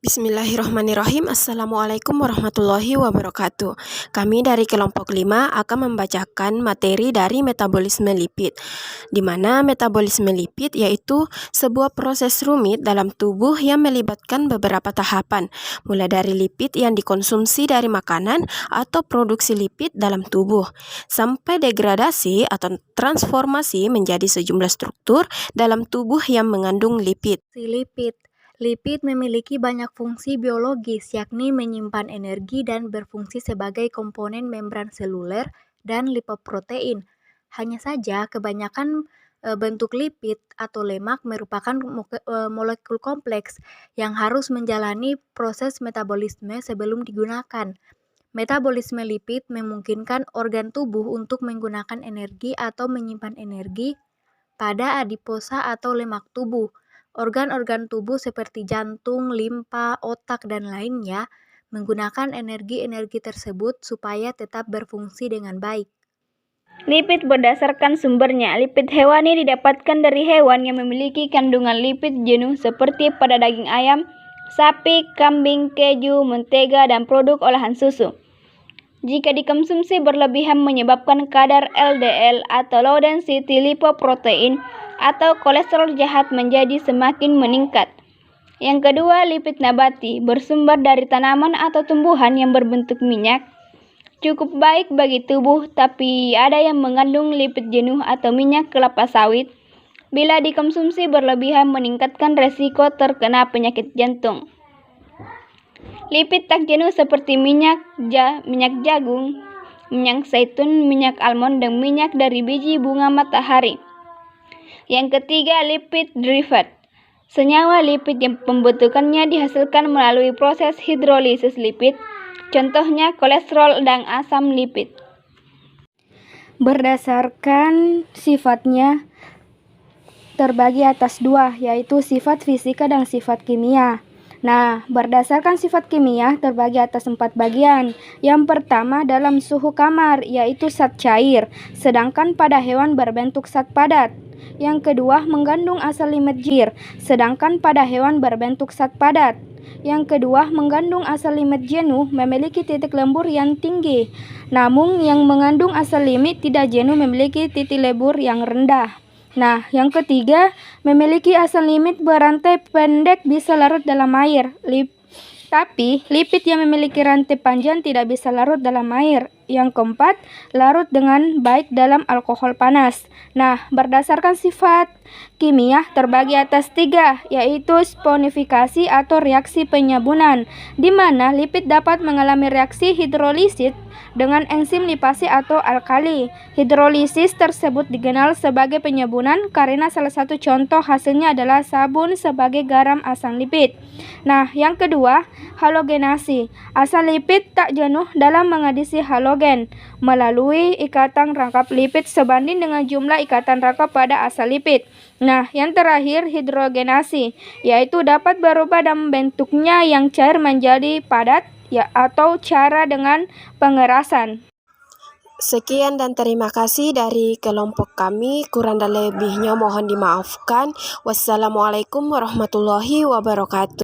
Bismillahirrahmanirrahim. Assalamualaikum warahmatullahi wabarakatuh. Kami dari kelompok 5 akan membacakan materi dari metabolisme lipid, di mana metabolisme lipid yaitu sebuah proses rumit dalam tubuh yang melibatkan beberapa tahapan, mulai dari lipid yang dikonsumsi dari makanan atau produksi lipid dalam tubuh, sampai degradasi atau transformasi menjadi sejumlah struktur dalam tubuh yang mengandung lipid. Lipid memiliki banyak fungsi biologis, yakni menyimpan energi dan berfungsi sebagai komponen membran seluler dan lipoprotein. Hanya saja, kebanyakan bentuk lipid atau lemak merupakan molekul kompleks yang harus menjalani proses metabolisme sebelum digunakan. Metabolisme lipid memungkinkan organ tubuh untuk menggunakan energi atau menyimpan energi pada adiposa atau lemak tubuh. Organ-organ tubuh seperti jantung, limpa, otak, dan lainnya menggunakan energi-energi tersebut supaya tetap berfungsi dengan baik. Lipid berdasarkan sumbernya. Lipid hewani didapatkan dari hewan yang memiliki kandungan lipid jenuh seperti pada daging ayam, sapi, kambing, keju, mentega, dan produk olahan susu. Jika dikonsumsi berlebihan menyebabkan kadar LDL atau low density lipoprotein atau kolesterol jahat menjadi semakin meningkat. Yang kedua, lipid nabati bersumber dari tanaman atau tumbuhan yang berbentuk minyak. Cukup baik bagi tubuh, tapi ada yang mengandung lipid jenuh atau minyak kelapa sawit. Bila dikonsumsi berlebihan meningkatkan resiko terkena penyakit jantung. Lipid tak jenuh seperti minyak jagung, minyak zaitun, minyak almond, dan minyak dari biji bunga matahari. Yang ketiga, lipid derivat. Senyawa lipid yang pembentukannya dihasilkan melalui proses hidrolisis lipid, contohnya kolesterol dan asam lipid. Berdasarkan sifatnya terbagi atas dua, yaitu sifat fisika dan sifat kimia. Nah, berdasarkan sifat kimia terbagi atas 4 bagian. Yang pertama dalam suhu kamar, yaitu zat cair, sedangkan pada hewan berbentuk zat padat. Yang kedua mengandung asal lipid jir, sedangkan pada hewan berbentuk zat padat. Yang kedua mengandung asal lipid jenuh, memiliki titik lembur yang tinggi. Namun yang mengandung asal lipid tidak jenuh memiliki titik lembur yang rendah. Nah, yang ketiga, memiliki asal lipid berantai pendek bisa larut dalam air. Tapi, lipid yang memiliki rantai panjang tidak bisa larut dalam air. Yang keempat, larut dengan baik dalam alkohol panas. Nah, berdasarkan sifat kimia terbagi atas 3, yaitu sponifikasi atau reaksi penyabunan, di mana lipid dapat mengalami reaksi hidrolisis dengan enzim lipase atau alkali. Hidrolisis tersebut dikenal sebagai penyabunan karena salah satu contoh hasilnya adalah sabun sebagai garam asam lipid. Nah, yang kedua, halogenasi. Asal lipid tak jenuh dalam mengadisi halogen melalui ikatan rangkap lipid sebanding dengan jumlah ikatan rangkap pada asal lipid. Nah, yang terakhir, hidrogenasi, yaitu dapat berubah dan bentuknya yang cair menjadi padat atau cara dengan pengerasan. Sekian dan terima kasih dari kelompok kami. Kurang dan lebihnya mohon dimaafkan. Wassalamualaikum warahmatullahi wabarakatuh.